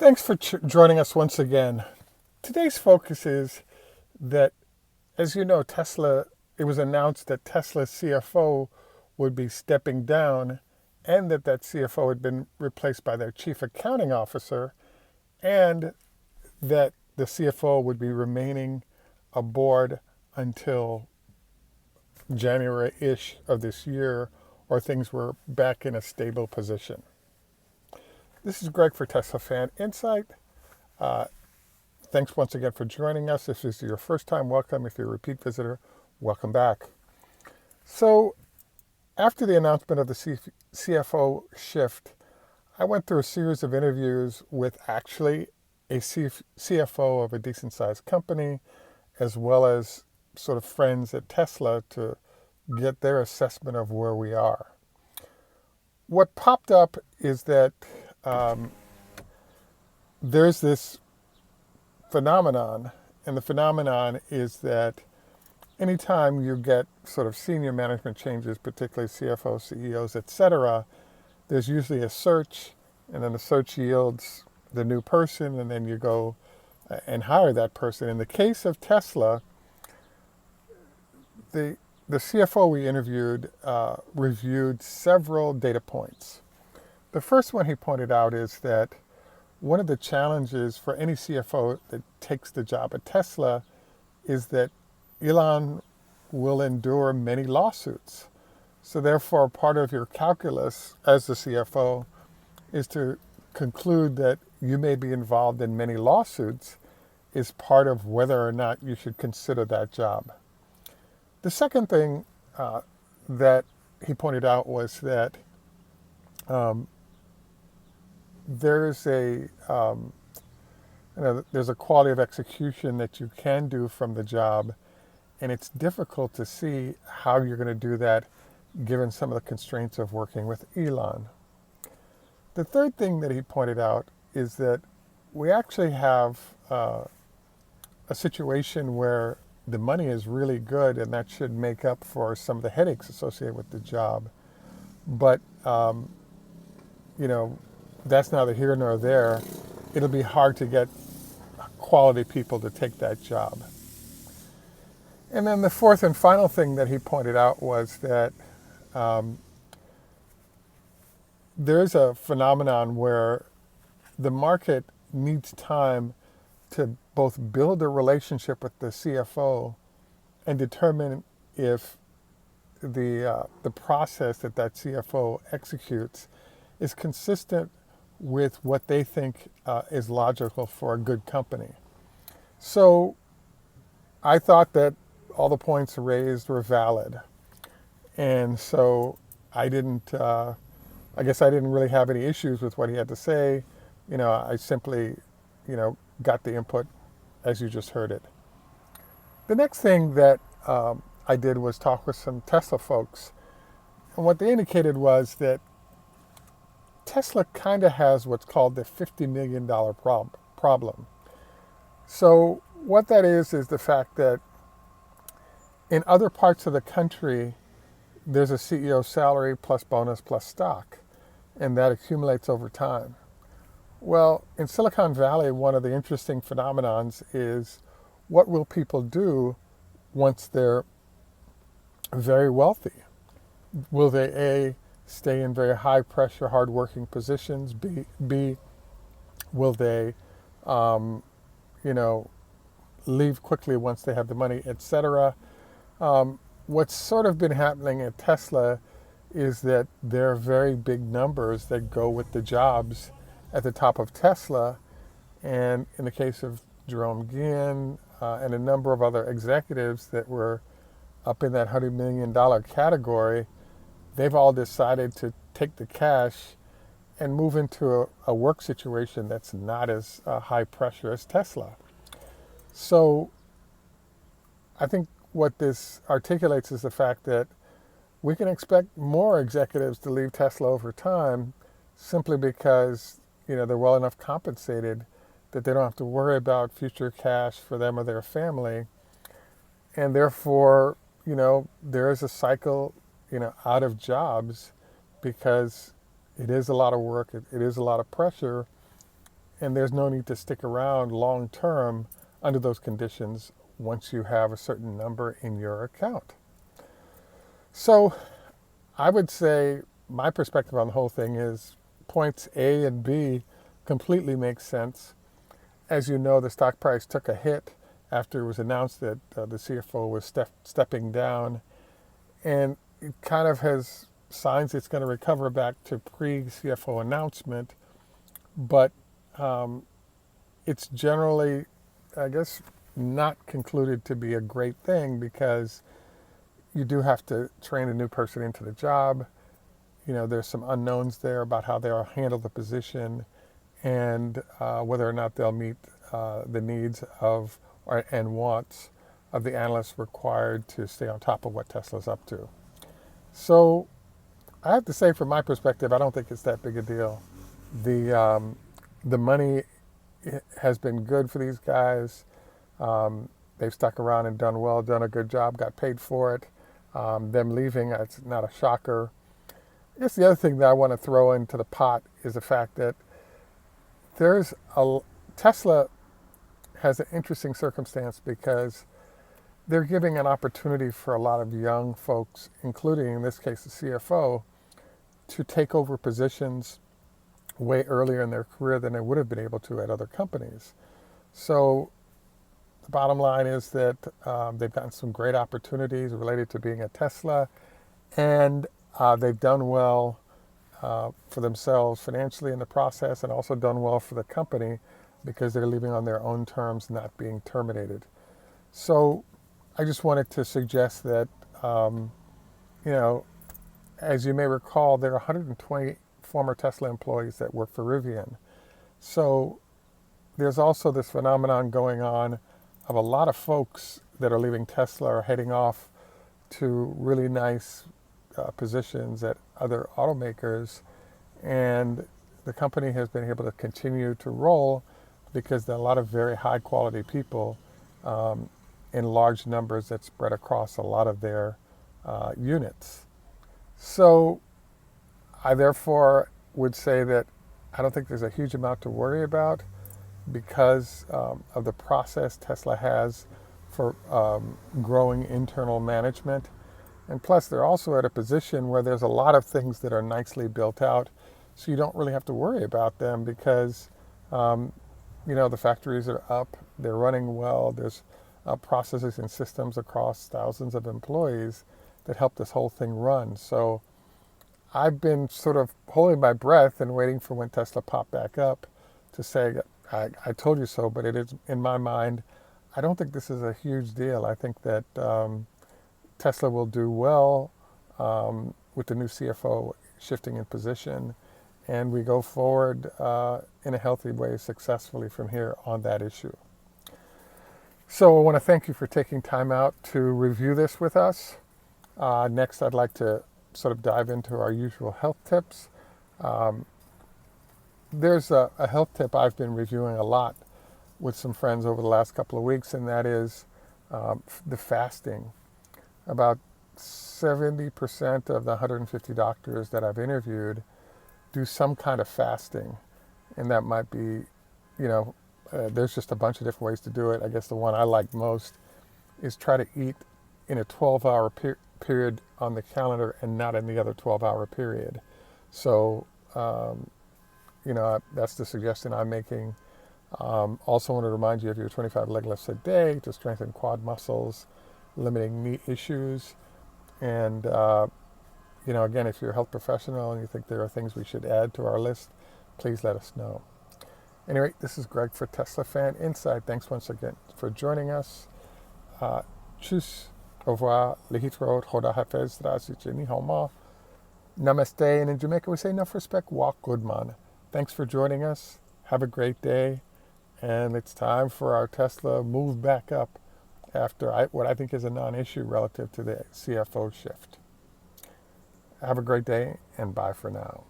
Thanks for joining us once again. Today's focus is that, as you know, it was announced that Tesla's CFO would be stepping down and that CFO had been replaced by their chief accounting officer, and that the CFO would be remaining aboard until January-ish of this year, or things were back in a stable position. This is Greg for Teslafaninsight. Thanks once again for joining us. If this is your first time, welcome. If you're a repeat visitor, welcome back. So, after the announcement of the CFO shift, I went through a series of interviews with actually a CFO of a decent-sized company, as well as sort of friends at Tesla to get their assessment of where we are. What popped up is that there's this phenomenon, and the phenomenon is that anytime you get sort of senior management changes, particularly CFOs, CEOs, etc., there's usually a search, and then the search yields the new person, and then you go and hire that person. In the case of Tesla, the CFO we interviewed reviewed several data points. The first one he pointed out is that one of the challenges for any CFO that takes the job at Tesla is that Elon will endure many lawsuits. So therefore, part of your calculus as the CFO is to conclude that you may be involved in many lawsuits is part of whether or not you should consider that job. The second thing that he pointed out was that there's a quality of execution that you can do from the job, and it's difficult to see how you're going to do that given some of the constraints of working with Elon. The third thing that he pointed out is that we actually have a situation where the money is really good, and that should make up for some of the headaches associated with the job. But, that's neither here nor there. It'll be hard to get quality people to take that job. And then the fourth and final thing that he pointed out was that there's a phenomenon where the market needs time to both build a relationship with the CFO and determine if the process that CFO executes is consistent with what they think is logical for a good company. So I thought that all the points raised were valid. And so I guess I didn't really have any issues with what he had to say. I simply, got the input as you just heard it. The next thing that I did was talk with some Tesla folks. And what they indicated was that Tesla kind of has what's called the $50 million problem. So what that is the fact that in other parts of the country, there's a CEO salary plus bonus plus stock, and that accumulates over time. Well, in Silicon Valley, one of the interesting phenomenons is what will people do once they're very wealthy? Will they, A, stay in very high pressure, hard working positions? B, will they, leave quickly once they have the money, etc.? What's sort of been happening at Tesla is that there are very big numbers that go with the jobs at the top of Tesla. And in the case of Jerome Guillen and a number of other executives that were up in that $100 million category, they've all decided to take the cash and move into a work situation that's not as high pressure as Tesla. So I think what this articulates is the fact that we can expect more executives to leave Tesla over time simply because, they're well enough compensated that they don't have to worry about future cash for them or their family. And therefore, there is a cycle, out of jobs because it is a lot of work, it is a lot of pressure, and there's no need to stick around long term under those conditions once you have a certain number in your account. So I would say my perspective on the whole thing is points A and B completely make sense. As you know, the stock price took a hit after it was announced that the CFO was stepping down, and it kind of has signs it's going to recover back to pre-CFO announcement, but it's generally, I guess, not concluded to be a great thing because you do have to train a new person into the job. You know, there's some unknowns there about how they'll handle the position and whether or not they'll meet the needs of and wants of the analysts required to stay on top of what Tesla's up to. So I have to say, from my perspective, I don't think it's that big a deal. The money has been good for these guys. They've stuck around and done well, done a good job, got paid for it. Them leaving, it's not a shocker. I guess the other thing that I want to throw into the pot is the fact that Tesla has an interesting circumstance because they're giving an opportunity for a lot of young folks, including in this case the CFO, to take over positions way earlier in their career than they would have been able to at other companies. So the bottom line is that they've gotten some great opportunities related to being at Tesla, and they've done well for themselves financially in the process, and also done well for the company because they're leaving on their own terms, not being terminated. So I just wanted to suggest that, as you may recall, there are 120 former Tesla employees that work for Rivian. So there's also this phenomenon going on of a lot of folks that are leaving Tesla or heading off to really nice positions at other automakers, and the company has been able to continue to roll because there are a lot of very high quality people in large numbers that spread across a lot of their units. So I therefore would say that I don't think there's a huge amount to worry about because of the process Tesla has for growing internal management. And plus, they're also at a position where there's a lot of things that are nicely built out, so you don't really have to worry about them because, the factories are up, they're running well, there's processes and systems across thousands of employees that help this whole thing run. So I've been sort of holding my breath and waiting for when Tesla popped back up to say, I told you so, but it is, in my mind, I don't think this is a huge deal. I think that Tesla will do well with the new CFO shifting in position, and we go forward in a healthy way successfully from here on that issue. So I want to thank you for taking time out to review this with us. Next, I'd like to sort of dive into our usual health tips. There's a health tip I've been reviewing a lot with some friends over the last couple of weeks, and that is the fasting. About 70% of the 150 doctors that I've interviewed do some kind of fasting, and that might be, there's just a bunch of different ways to do it. I guess the one I like most is try to eat in a 12-hour period on the calendar and not in the other 12-hour period. So, that's the suggestion I'm making. Also want to remind you of your 25 leg lifts a day to strengthen quad muscles, limiting knee issues. And, again, if you're a health professional and you think there are things we should add to our list, please let us know. Anyway, this is Greg for Teslafaninsight. Thanks once again for joining us. Tschüss, au revoir, lehitro, choda hafez, ni homa, namaste, and in Jamaica we say enough respect, walk good man. Thanks for joining us. Have a great day. And it's time for our Tesla move back up after what I think is a non-issue relative to the CFO shift. Have a great day, and bye for now.